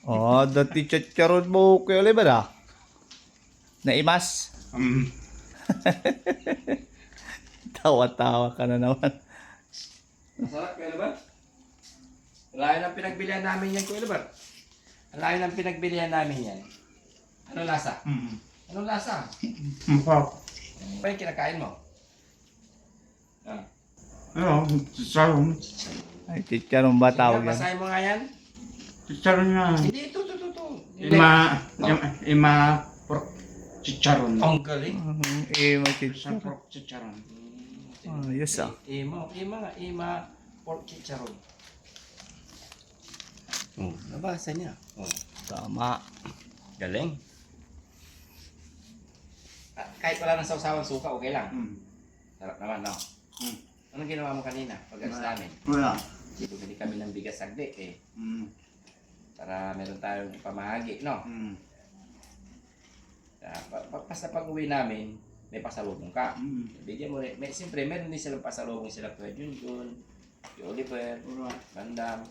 Oh, dati chat-charot mo Kuya Oliver ah. Naimas. Tawa-tawa ka na naman. Masarap, Kuya Lubar. Layo ng pinagbilihan namin yan, Kuya Lubar. Layo ng pinagbilihan namin yan. Ano lasa? Anong lasa? Masarap. Ano ba yung kinakain mo? Ah. Ano, chicharon. Ay, chicharong ba tawag yan? Basahin mo nga yan. Chicharon nga. Hindi, ito. Ima pork chicharon. Ang galing. Sa pork chicharon. Yes ah. Ima pork chicharon. Nabasa niya. Tama. Galing. Kahit wala nang sawsawang suka, okay lang. Sarap naman, no? Anong ginawa mo kanina pag-alis namin? Wala. Bumili kami ng bigas saglit eh. Para meron tayong pamahagi, no? Basta pag uwi namin, may pasalubong ka. Bigyan mo rin. Siyempre, meron din silang pasalubong sila Kuya Junjun, si Oliver, Bandam.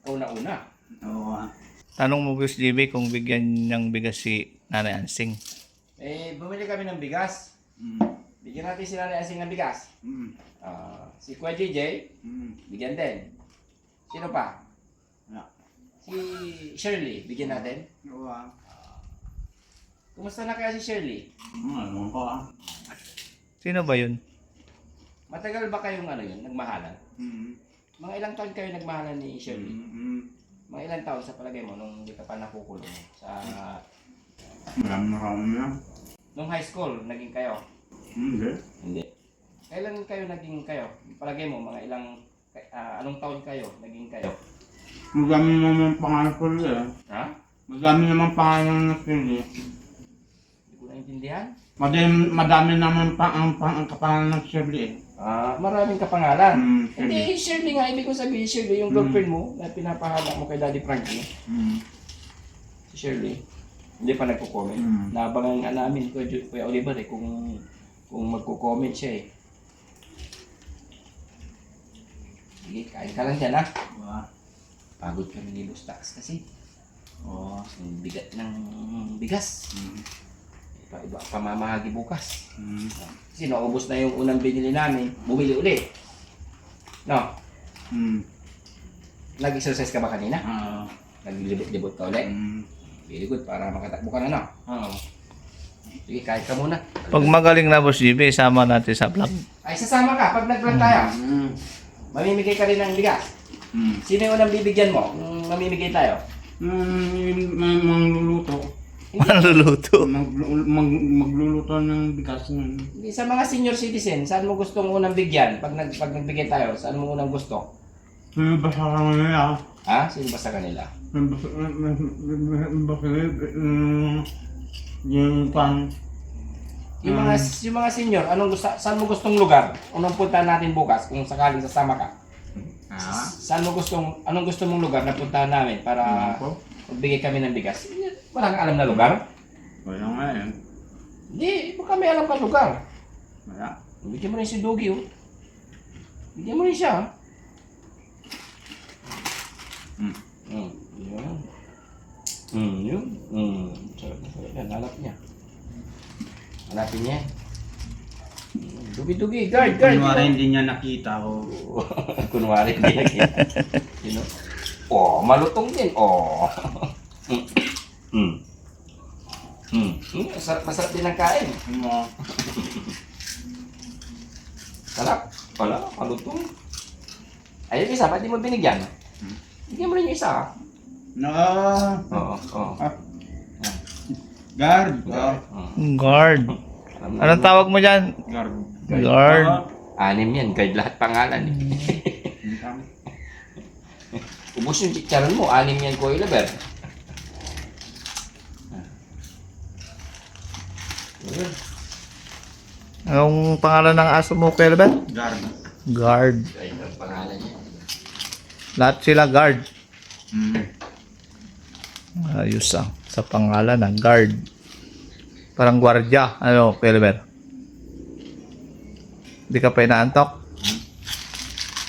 Una-una. Oo. Tanong mo Boss JB kung bigyan niyang bigas si Nanay Ansing. Bumili kami ng bigas. Bigyan natin si Nanay Ansing ng bigas. Si Kuya JJ, bigyan din. Sino pa? Wala. Si Shirley, bigyan natin. Oo. Kumusta na kaya si Shirley? Ano ko Sino ba yun? Matagal ba kayong nagmahalan? Mga ilang taon kayo nagmahalan ni Shirley? Mga ilang taon sa palagay mo nung hindi ka pa nakukulong sa... Marami na. Nung high school, naging kayo? Hindi. Hindi. Kailan kayo naging kayo? Palagay mo, mga ilang... anong taon kayo naging kayo? Madami naman pangalan ko rin eh. Ha? Madami naman pangalan na sili. Hindi ko naintindihan. Madami naman ang kapangalan ng sili eh. Maraming kapangalan. Shirley. Hindi, Shirley nga. Ibig ko sabihin, Shirley, yung girlfriend mo na pinapahala mo kay Daddy Frankie. Si Shirley. Hindi pa nagko-comment. Naabangan nga namin, Kuya Oliver eh, kung magko-comment siya eh. Sige, kain ka lang dyan ha. Pagod kami ni Bustax kasi. Yung bigat ng bigas. Iba pamamahagi bukas. Kasi naubos na yung unang binili namin, bumili ulit. No? Nag-exercise ka ba kanina? Naglibot-libot ka ulit? Very good, para makatakbo ka na, no? Sige, kahit ka muna. Pag magaling na Boss JB, sama natin sa vlog. Ay, sasama ka. Pag nag-vlog tayo, mamimigay ka rin ng bigas. Sino yung unang bibigyan mo? Nung mamimigay tayo? Mangluluto. Manluluto. Magluluto ng bigas nun. Sa mga senior citizen, saan mo gustong unang bigyan? Pag nagbigay tayo, saan mo unang gusto? Basta ka nila. Ha? Sino ba sa kanila? Yung pan. Yung mga senior, saan mo gustong lugar? Unang puntahan natin bukas kung sakaling sasama ka. Anong gusto mong lugar na puntahan namin para magbigay kami ng bigas? Wala kang alam na lugar? Wala nga yan. Hindi, baka may alam ka lugar. Wala. Bigyan mo rin si Doggy, oh. Bigyan mo rin siya, Yun. Sarap na sarap yan. Hanap niya. Hanapin niya. Dugi-dugi. Guard. Kunwari hindi niya nakita o. Kunwari hindi nakita. Sino? Malutong din. Masarap din ang kain. Sarap. Wala, malutong. Ayun isa, ba't di mo binigyan? Bigyan mo rin yung isa. Oo. Guard. Guard. Anong tawag mo dyan? Guard. Guard. 6 yan. Guard lahat pangalan. Ubus yung chicharon mo. 6 yan, Kuya Oliver. Anong pangalan ng aso mo Kuya Oliver? Guard. Guard. Guard ang pangalan niya. Lahat sila guard. Ayos ah. Sa pangalan na guard. Parang gwardiya. Ano, Kuya Oliver? Hindi ka pa inaantok?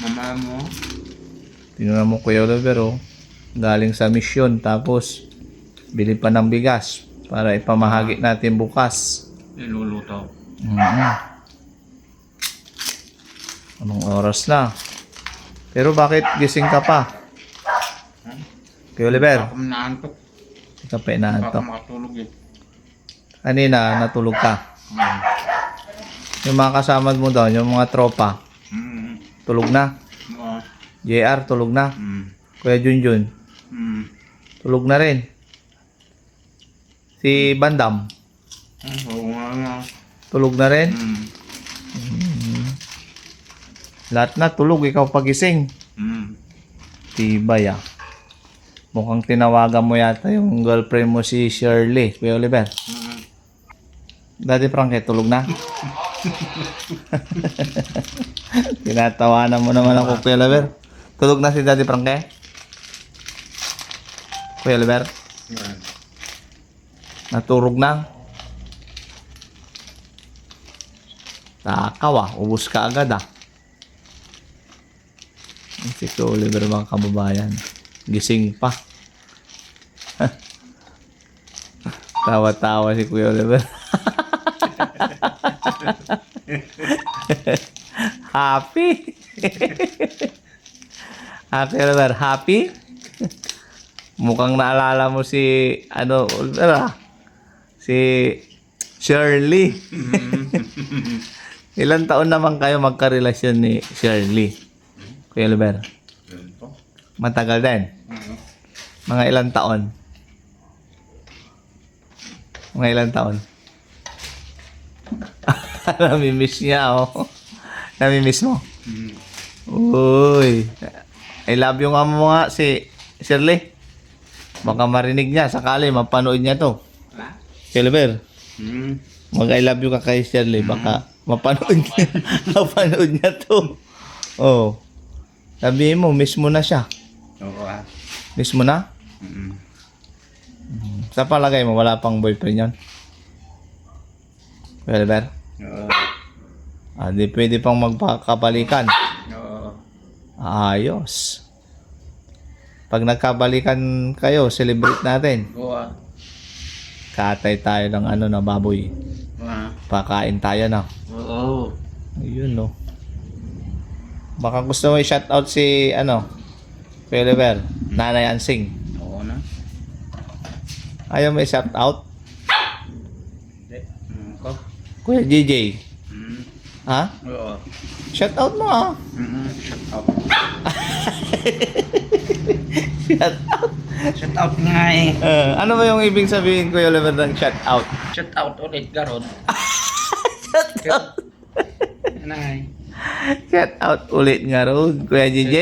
Mama mo. Tingnan mo Kuya Oliver oh. galing sa misyon. Tapos, bili pa ng bigas para ipamahagi natin bukas. Iluluto. Anong oras na? Pero bakit gising ka pa? Kuya Oliver, Baka naantok. hindi ka pa Baka inaantok. makatulog eh. Kanina, natulog ka. Yung mga kasama mo doon, yung mga tropa, tulog na. Oo. JR, tulog na. Mm. Kuya Junjun, Mm. tulog na rin. Si Bandam, Oo nga nga. tulog na rin. Mm. Lahat na tulog, ikaw pagising. Mm. Tibay ah. Mukhang tinawagan mo yata yung girlfriend mo si Shirley, Kuya Oliver. Mm. Daddy Frankie, tulog na? Tinatawanan mo naman ako, Kuya Oliver. Tulog na si Daddy Frankie? Kuya Oliver, Yan. naturog na? Takaw ah, ubus ka agad ah. Si Kuya Oliver mga kababayan, gising pa. Tawa-tawa si Kuya Oliver. Happy. Happy Oliver, happy? Mukhang naalala mo si Oliver ah. Si Shirley. Ilan taon naman kayo magkarelasyon ni Shirley? Kuya Oliver, Yan po. matagal din. Mga ilang taon? Mga ilang taon? Namimiss niya, oh. Namimiss mo? Mm. Uy. I love you nga mo nga si Shirley. Baka marinig niya, sakali mapanood niya to. Wala? Kuya Oliver, Mm. mag I love you ka kay Shirley, baka mapanood niya, mapanood niya to. Oh. Sabihin mo, miss mo na siya. Oo ah. Miss mo na? Mm. Sa palagay mo, wala pang boyfriend yun? Kuya Oliver? Oo. Di pwede pang magpakabalikan. Oo. Ayos. Pag nagkabalikan kayo, celebrate natin. Oo ah. Katay tayo ng na baboy. Ah. Pakain tayo na. Oo. Ayun no. Baka gusto mo i-shoutout si Kuya Oliver, Nanay Ansing. Oo na. Ayaw mo i-shoutout? Hindi. Ko. Kuya JJ. Mm. Ha? Oo. Shoutout mo ah. Shut out. Shoutout. Shut out nga eh. Ano ba yung ibig sabihin, Kuya Oliver, ng shoutout? Shut out ulit garon. Shoutout. Nay. Shoutout ulit nga road, Kuya JJ.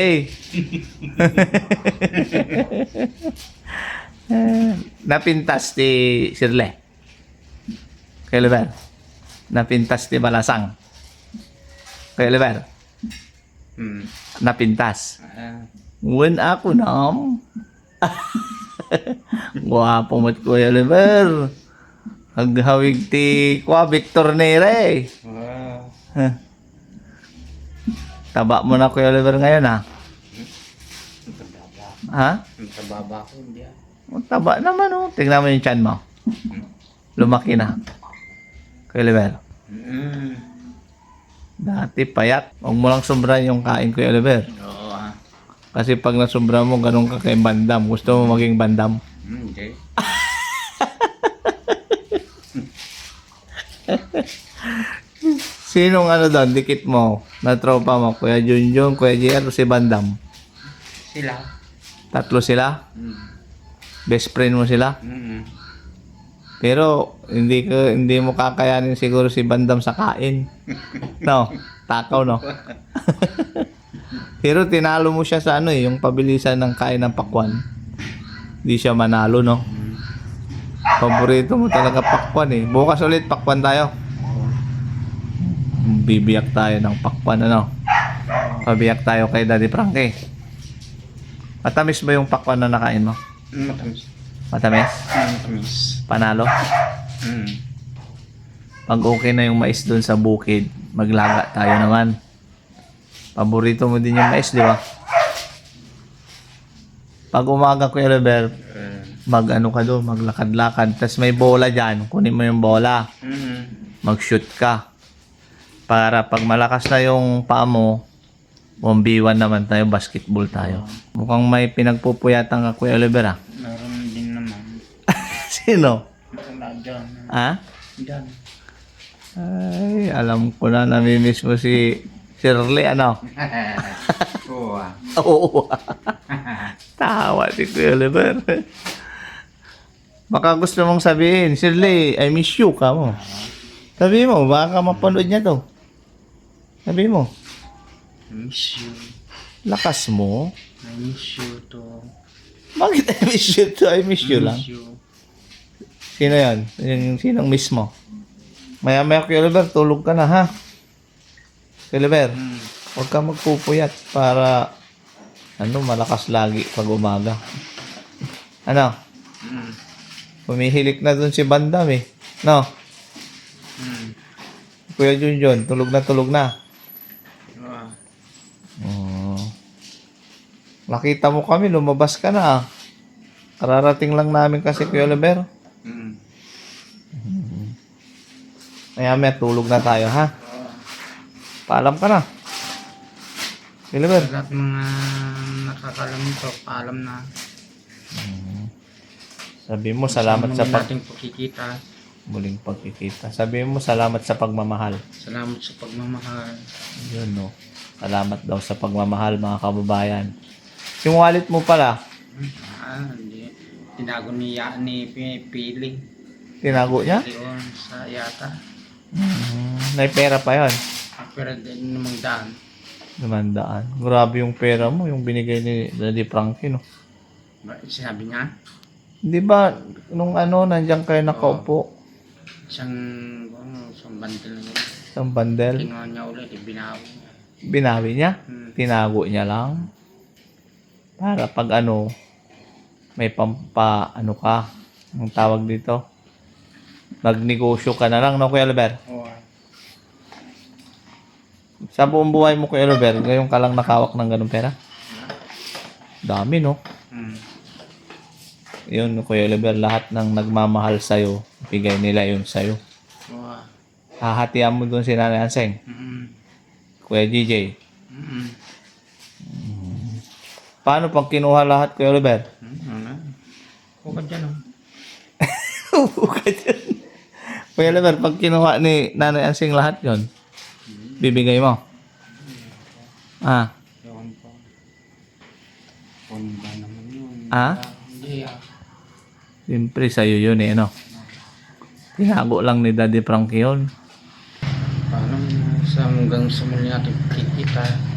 Napintas ti Shirley. Kuya Oliver. Napintas ti Balasang. Kuya Oliver. Hmm. Napintas. Ah. When ako nam. Guwapo mo't Kuya Oliver. Haghawig ti Kwa Victor Nere. Wow. Huh. Taba mo na Kuya Oliver ngayon ha. Ang tababa. Ha? Ang tababa ko hindi ah. Ang taba naman oh. Tingnan mo yung tiyan mo. Lumaki na. Kuya Oliver. Mm. Dati payat. Huwag mo lang sobrahan yung kain Kuya Oliver. Oo ah. Kasi pag nasobra mo, ganun ka kay Bandam. Gusto mo maging Bandam. Hindi. Sinong doon, dikit mo, na tropa mo? Kuya Junjun, Kuya JR, si Bandam. Sila. Tatlo sila? Mm. Best friend mo sila? Mm. Pero hindi mo kakayanin siguro si Bandam sa kain. No, takaw no. Pero tinalo mo siya sa yung pabilisan ng kain ng pakwan. Hindi siya manalo no. Paborito mo talaga pakwan eh. Bukas ulit pakwan tayo. Bibiyak tayo ng pakwan Pabiyak tayo kay Daddy Frankie. Matamis ba yung pakwan na nakain mo? Matamis. Matamis? Matamis. Panalo? Mm. Pag okay na yung mais doon sa bukid, maglaga tayo naman. Paborito mo din yung mais, di ba? Pag umaga, Kuya Oliver, mag-ano ka doon, maglakad-lakad. Tapos may bola dyan. Kunin mo yung bola. Mag-shoot ka. Para pag malakas na yung paa mo, 1v1 naman tayo, basketball tayo. Mukhang may pinagpupuyatan ka, Kuya Oliver, ah. Meron din naman. Sino? Wala dyan. Ha? Dyan. Ay, alam ko na, namimiss mo si Shirley, ano? Oo ah. Oo. Tawa si Kuya Oliver. Baka gusto mong sabihin, Shirley, I miss you ka mo. Sabi mo, baka mapanood niya to. Sabi mo, I miss you. lakas mo. I miss you to. Bakit I miss you to? I miss you lang. Miss you. Sino yan? Sinong miss mo? Maya-maya, Kuya Oliver, tulog ka na, ha? Kuya Oliver, huwag ka magpupuyat para malakas lagi pag umaga. Ano? Pumihilik na dun si Bandam, eh. No? Kuya Junjun, tulog na. Oh. Nakita mo kami, lumabas ka na, ah. Kararating lang namin kasi, Kuya Oliver. Maya-maya, tulog na tayo, ha? Paalam ka na. Kuya Oliver. Lahat mga nakakalam ito, paalam na. Sabi mo, salamat sa nating pagkikita. muling pagkikita. Sabi mo, salamat sa pagmamahal. Salamat sa pagmamahal. Yun, no? Salamat daw sa pagmamahal, mga kababayan. Yung wallet mo pala, Hindi. Tinago ni Pili. tinago niya? Leon sa yata. May pera pa yon. Pero din namang daan. 500. Grabe yung pera mo, yung binigay ni Daddy Frankie, no? Sinabi niya, Di ba, nung nandiyan kayo nakaupo, isang bandel na yun. isang bandel, Kinuha niya ulit, ibinawi niya. binawi niya, tinago niya lang. Para pag may ka, ang tawag dito, magnegosyo ka na lang, no, Kuya Albert? Oo. Sa buong buhay mo, Kuya Albert, ngayon ka lang nakawak ng ganung pera? Dami, no? Yun, Kuya Oliver, lahat ng nagmamahal sa'yo, bigay nila yun sa'yo. Oo. Hahatian mo dun si Nanay Anseng, Kuya GJ. Paano pag kinuha lahat, Kuya Oliver? Huwag ka dyan, oh. Kuya Oliver, pag kinuha ni Nanay Anseng lahat yon, bibigay mo? Ewan ko. Kung ba naman yun? Hindi, Siyempre, sa'yo yun, eh, no? Tinago lang ni Daddy Frankie yun. Paano sa hanggang sa muli natin pagkikita.